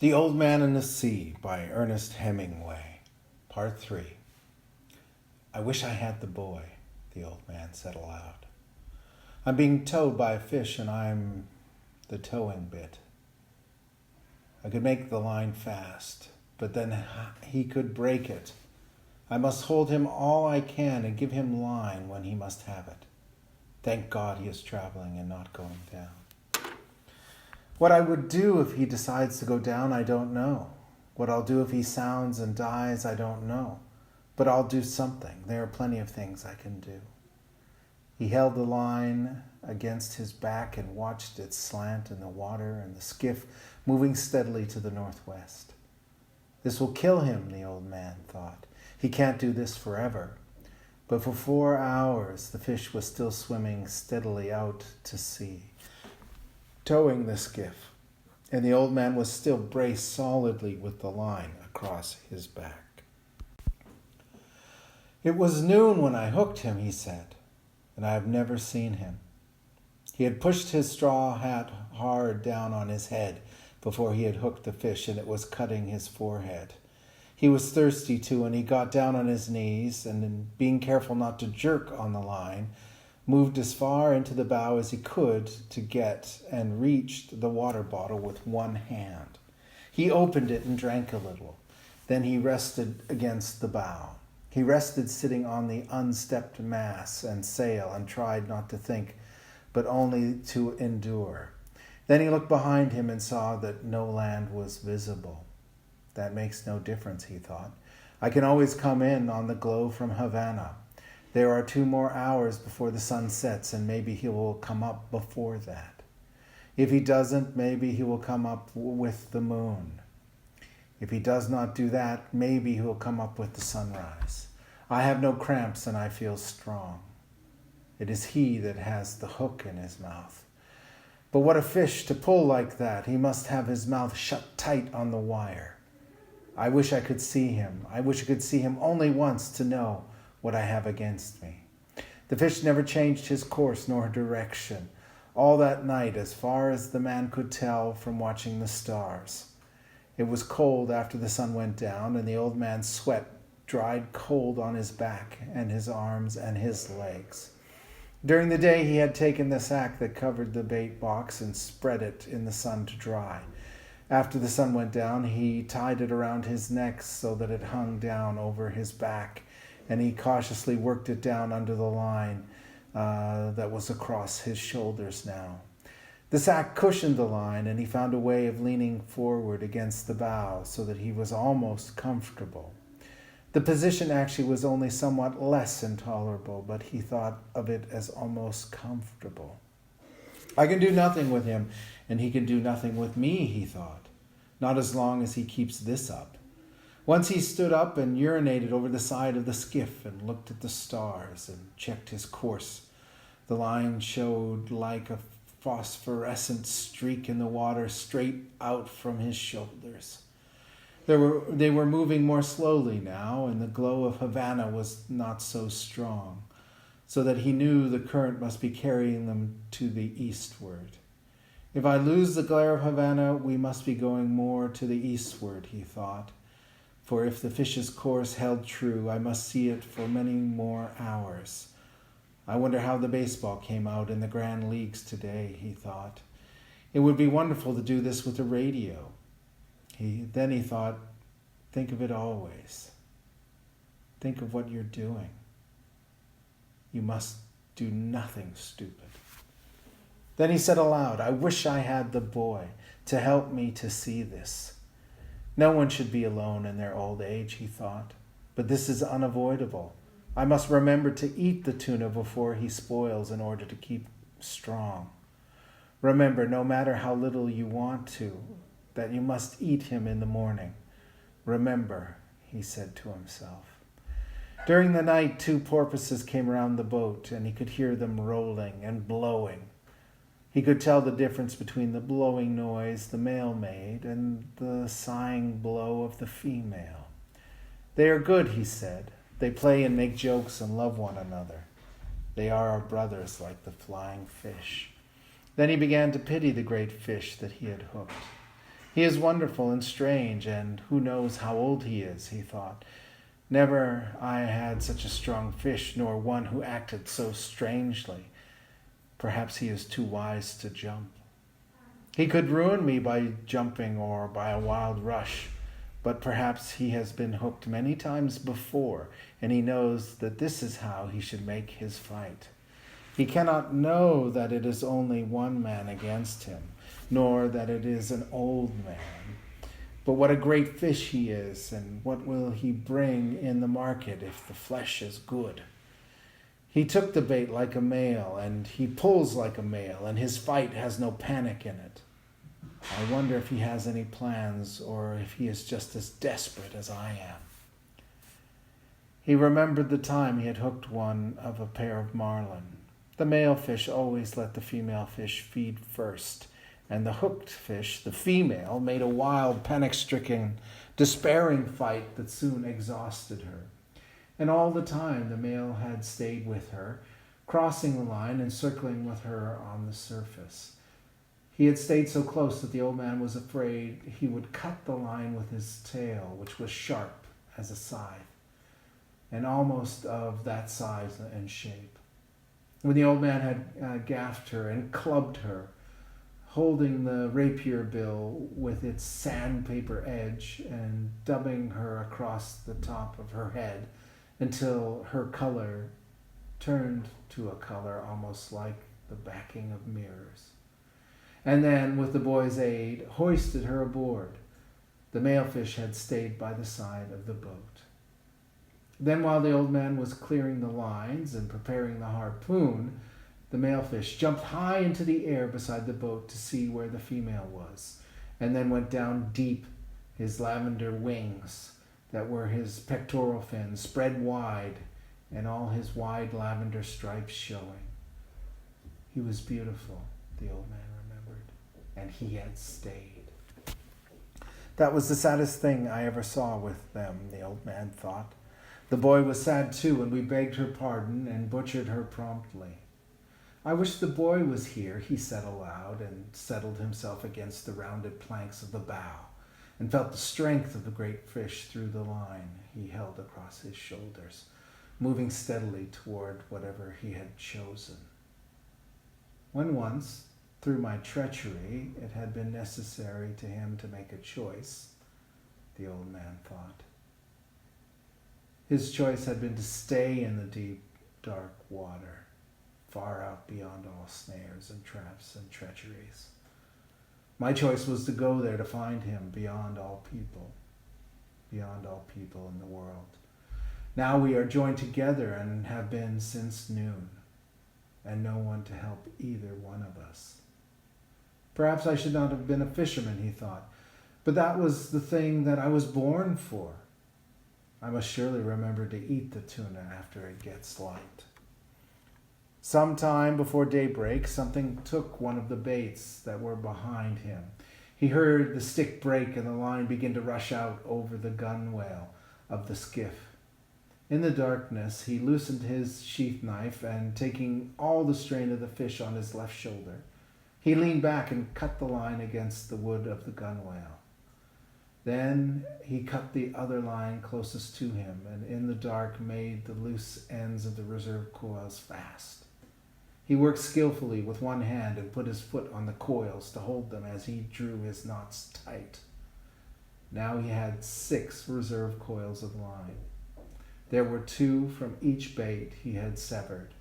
The Old Man and the Sea by Ernest Hemingway, Part 3. I wish I had the boy, the old man said aloud. I'm being towed by a fish and I'm the towing bit. I could make the line fast, but then he could break it. I must hold him all I can and give him line when he must have it. Thank God he is traveling and not going down. What I would do if he decides to go down, I don't know. What I'll do if he sounds and dies, I don't know. But I'll do something. There are plenty of things I can do. He held the line against his back and watched it slant in the water and the skiff moving steadily to the northwest. This will kill him, the old man thought. He can't do this forever. But for 4 hours, the fish was still swimming steadily out to sea, towing the skiff, and the old man was still braced solidly with the line across his back. It was noon when I hooked him, he said, and I have never seen him. He had pushed his straw hat hard down on his head before he had hooked the fish, and it was cutting his forehead. He was thirsty too, and he got down on his knees, and being careful not to jerk on the line, moved as far into the bow as he could to get and reached the water bottle with one hand. He opened it and drank a little. Then he rested against the bow. He rested sitting on the unstepped mast and sail and tried not to think, but only to endure. Then he looked behind him and saw that no land was visible. That makes no difference, he thought. I can always come in on the glow from Havana. There are 2 more hours before the sun sets, and maybe he will come up before that. If he doesn't, maybe he will come up with the moon. If he does not do that, maybe he will come up with the sunrise. I have no cramps and I feel strong. It is he that has the hook in his mouth. But what a fish to pull like that. He must have his mouth shut tight on the wire. I wish I could see him. I wish I could see him only once to know what I have against me. The fish never changed his course nor direction all that night, as far as the man could tell from watching the stars. It was cold after the sun went down, and the old man's sweat dried cold on his back and his arms and his legs. During the day he had taken the sack that covered the bait box and spread it in the sun to dry. After the sun went down, he tied it around his neck so that it hung down over his back, and he cautiously worked it down under the line that was across his shoulders now. The sack cushioned the line, and he found a way of leaning forward against the bow so that he was almost comfortable. The position actually was only somewhat less intolerable, but he thought of it as almost comfortable. I can do nothing with him, and he can do nothing with me, he thought. Not as long as he keeps this up. Once he stood up and urinated over the side of the skiff and looked at the stars and checked his course. The line showed like a phosphorescent streak in the water straight out from his shoulders. They were moving more slowly now, and the glow of Havana was not so strong, so that he knew the current must be carrying them to the eastward. If I lose the glare of Havana, we must be going more to the eastward, he thought. For if the fish's course held true, I must see it for many more hours. I wonder how the baseball came out in the Grand Leagues today, he thought. It would be wonderful to do this with a radio. Then he thought, think of it always. Think of what you're doing. You must do nothing stupid. Then he said aloud, I wish I had the boy to help me to see this. No one should be alone in their old age, he thought. But this is unavoidable. I must remember to eat the tuna before he spoils in order to keep strong. Remember, no matter how little you want to, that you must eat him in the morning. Remember, he said to himself. During the night, 2 porpoises came around the boat, and he could hear them rolling and blowing. He could tell the difference between the blowing noise the male made and the sighing blow of the female. They are good, he said. They play and make jokes and love one another. They are our brothers like the flying fish. Then he began to pity the great fish that he had hooked. He is wonderful and strange, and who knows how old he is, he thought. Never I had such a strong fish, nor one who acted so strangely. Perhaps he is too wise to jump. He could ruin me by jumping or by a wild rush, but perhaps he has been hooked many times before, and he knows that this is how he should make his fight. He cannot know that it is only one man against him, nor that it is an old man. But what a great fish he is, and what will he bring in the market if the flesh is good? He took the bait like a male, and he pulls like a male, and his fight has no panic in it. I wonder if he has any plans, or if he is just as desperate as I am. He remembered the time he had hooked one of a pair of marlin. The male fish always let the female fish feed first, and the hooked fish, the female, made a wild, panic-stricken, despairing fight that soon exhausted her. And all the time the male had stayed with her, crossing the line and circling with her on the surface. He had stayed so close that the old man was afraid he would cut the line with his tail, which was sharp as a scythe, and almost of that size and shape. When the old man had gaffed her and clubbed her, holding the rapier bill with its sandpaper edge and dubbing her across the top of her head until her color turned to a color almost like the backing of mirrors. And then, with the boy's aid, hoisted her aboard. The male fish had stayed by the side of the boat. Then, while the old man was clearing the lines and preparing the harpoon, the male fish jumped high into the air beside the boat to see where the female was, and then went down deep, his lavender wings, that were his pectoral fins, spread wide, and all his wide lavender stripes showing. He was beautiful, the old man remembered, and he had stayed. That was the saddest thing I ever saw with them, the old man thought. The boy was sad too, and we begged her pardon and butchered her promptly. I wish the boy was here, he said aloud, and settled himself against the rounded planks of the bow, and felt the strength of the great fish through the line he held across his shoulders, moving steadily toward whatever he had chosen. When once, through my treachery, it had been necessary to him to make a choice, the old man thought. His choice had been to stay in the deep, dark water, far out beyond all snares and traps and treacheries. My choice was to go there to find him beyond all people in the world. Now we are joined together and have been since noon, and no one to help either one of us. Perhaps I should not have been a fisherman, he thought, but that was the thing that I was born for. I must surely remember to eat the tuna after it gets light. Some time before daybreak, something took one of the baits that were behind him. He heard the stick break and the line begin to rush out over the gunwale of the skiff. In the darkness, he loosened his sheath knife, and taking all the strain of the fish on his left shoulder, he leaned back and cut the line against the wood of the gunwale. Then he cut the other line closest to him, and in the dark made the loose ends of the reserve coils fast. He worked skillfully with one hand and put his foot on the coils to hold them as he drew his knots tight. Now he had 6 reserve coils of line. There were 2 from each bait he had severed,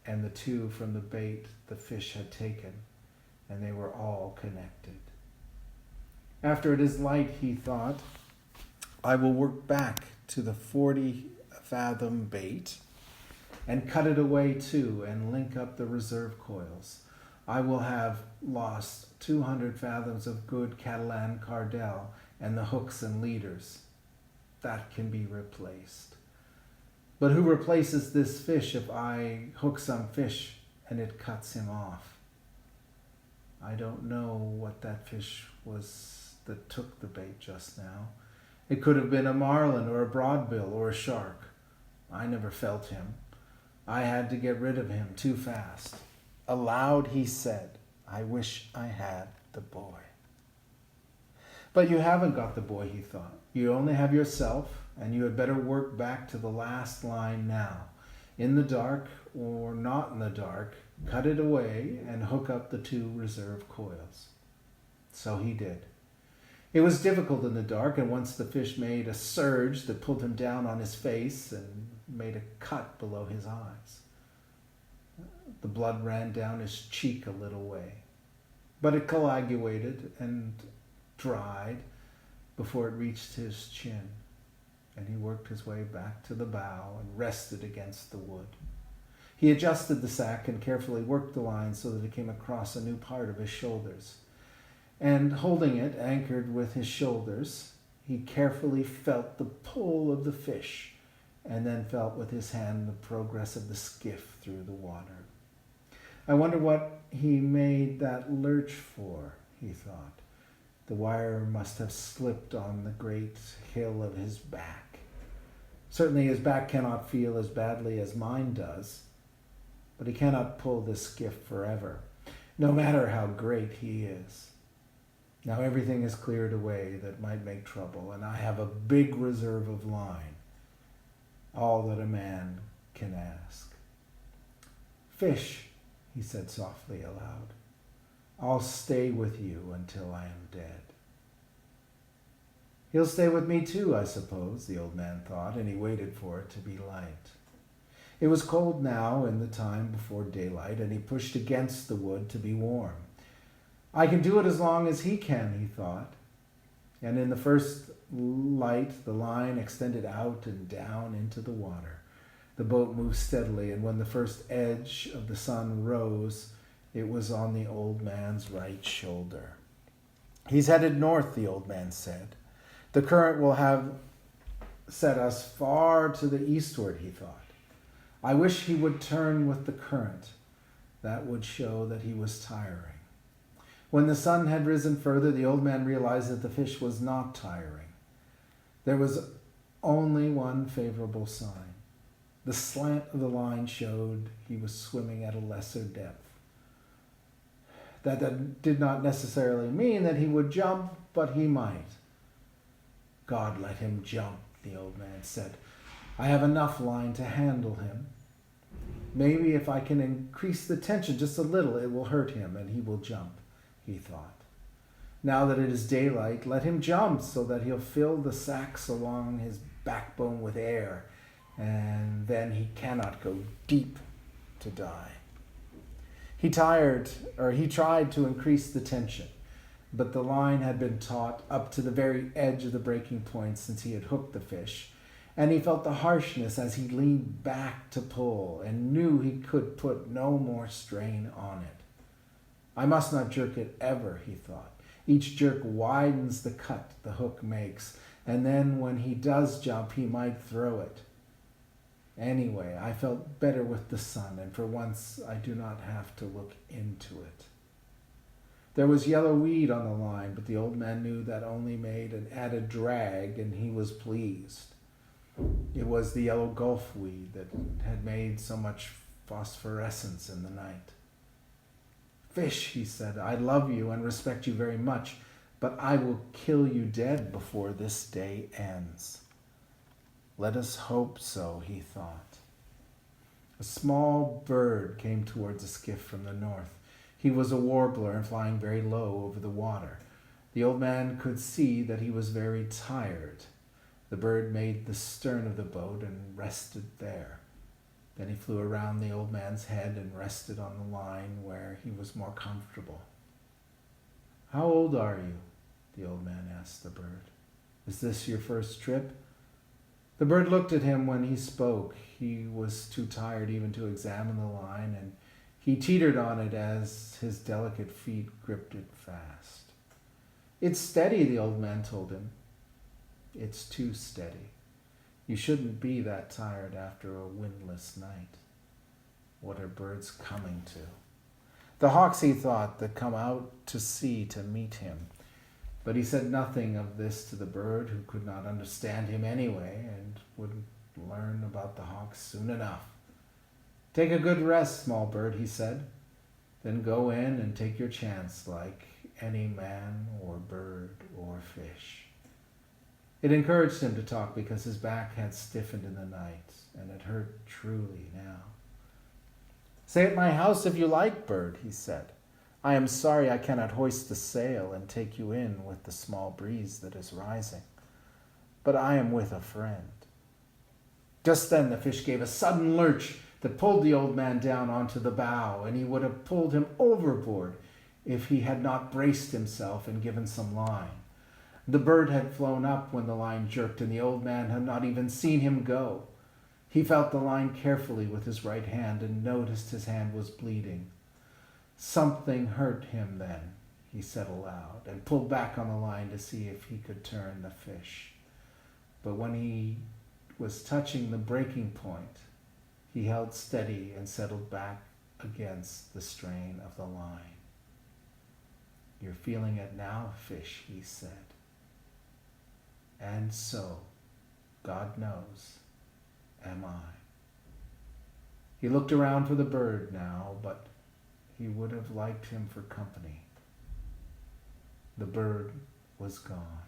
and the 2 from the bait the fish had taken, and they were all connected. After it is light, he thought, I will work back to the 40-fathom bait and cut it away too and link up the reserve coils. I will have lost 200 fathoms of good Catalan cardell and the hooks and leaders. That can be replaced. But who replaces this fish if I hook some fish and it cuts him off? I don't know what that fish was that took the bait just now. It could have been a marlin or a broadbill or a shark. I never felt him. I had to get rid of him too fast. Aloud he said, I wish I had the boy. But you haven't got the boy, he thought. You only have yourself, and you had better work back to the last line now. In the dark or not in the dark, cut it away and hook up the 2 reserve coils. So he did. It was difficult in the dark, and once the fish made a surge that pulled him down on his face and made a cut below his eyes. The blood ran down his cheek a little way, but it coagulated and dried before it reached his chin, and he worked his way back to the bow and rested against the wood. He adjusted the sack and carefully worked the line so that it came across a new part of his shoulders. And holding it anchored with his shoulders, he carefully felt the pull of the fish and then felt with his hand the progress of the skiff through the water. I wonder what he made that lurch for, he thought. The wire must have slipped on the great hill of his back. Certainly his back cannot feel as badly as mine does, but he cannot pull this skiff forever, no matter how great he is. Now everything is cleared away that might make trouble, and I have a big reserve of line, all that a man can ask. Fish, he said softly aloud, I'll stay with you until I am dead. He'll stay with me too, I suppose, the old man thought, and he waited for it to be light. It was cold now in the time before daylight, and he pushed against the wood to be warm. I can do it as long as he can, he thought. And in the first light, the line extended out and down into the water. The boat moved steadily, and when the first edge of the sun rose, it was on the old man's right shoulder. He's headed north, the old man said. The current will have set us far to the eastward, he thought. I wish he would turn with the current. That would show that he was tiring. When the sun had risen further, the old man realized that the fish was not tiring. There was only one favorable sign. The slant of the line showed he was swimming at a lesser depth. That did not necessarily mean that he would jump, but he might. God let him jump, the old man said. I have enough line to handle him. Maybe if I can increase the tension just a little, it will hurt him and he will jump, he thought. Now that it is daylight, let him jump so that he'll fill the sacks along his backbone with air, and then he cannot go deep to die. He tried to increase the tension, but the line had been taut up to the very edge of the breaking point since he had hooked the fish, and he felt the harshness as he leaned back to pull and knew he could put no more strain on it. I must not jerk it ever, he thought. Each jerk widens the cut the hook makes, and then when he does jump, he might throw it. Anyway, I felt better with the sun, and for once I do not have to look into it. There was yellow weed on the line, but the old man knew that only made an added drag, and he was pleased. It was the yellow gulf weed that had made so much phosphorescence in the night. Fish, he said, I love you and respect you very much, but I will kill you dead before this day ends. Let us hope so, he thought. A small bird came towards the skiff from the north. He was a warbler and flying very low over the water. The old man could see that he was very tired. The bird made the stern of the boat and rested there. Then he flew around the old man's head and rested on the line where he was more comfortable. How old are you? The old man asked the bird. Is this your first trip? The bird looked at him when he spoke. He was too tired even to examine the line, and he teetered on it as his delicate feet gripped it fast. It's steady, the old man told him. It's too steady. You shouldn't be that tired after a windless night. What are birds coming to? The hawks, he thought, that come out to sea to meet him. But he said nothing of this to the bird, who could not understand him anyway and would learn about the hawks soon enough. Take a good rest, small bird, he said. Then go in and take your chance like any man or bird or fish. It encouraged him to talk because his back had stiffened in the night, and it hurt truly now. "Stay at my house if you like, bird," he said. "I am sorry I cannot hoist the sail and take you in with the small breeze that is rising, but I am with a friend." Just then the fish gave a sudden lurch that pulled the old man down onto the bow, and he would have pulled him overboard if he had not braced himself and given some line. The bird had flown up when the line jerked, and the old man had not even seen him go. He felt the line carefully with his right hand and noticed his hand was bleeding. "Something hurt him then," he said aloud, and pulled back on the line to see if he could turn the fish. But when he was touching the breaking point, he held steady and settled back against the strain of the line. "You're feeling it now, fish," he said. "And so, God knows, am I." He looked around for the bird now, but he would have liked him for company. The bird was gone.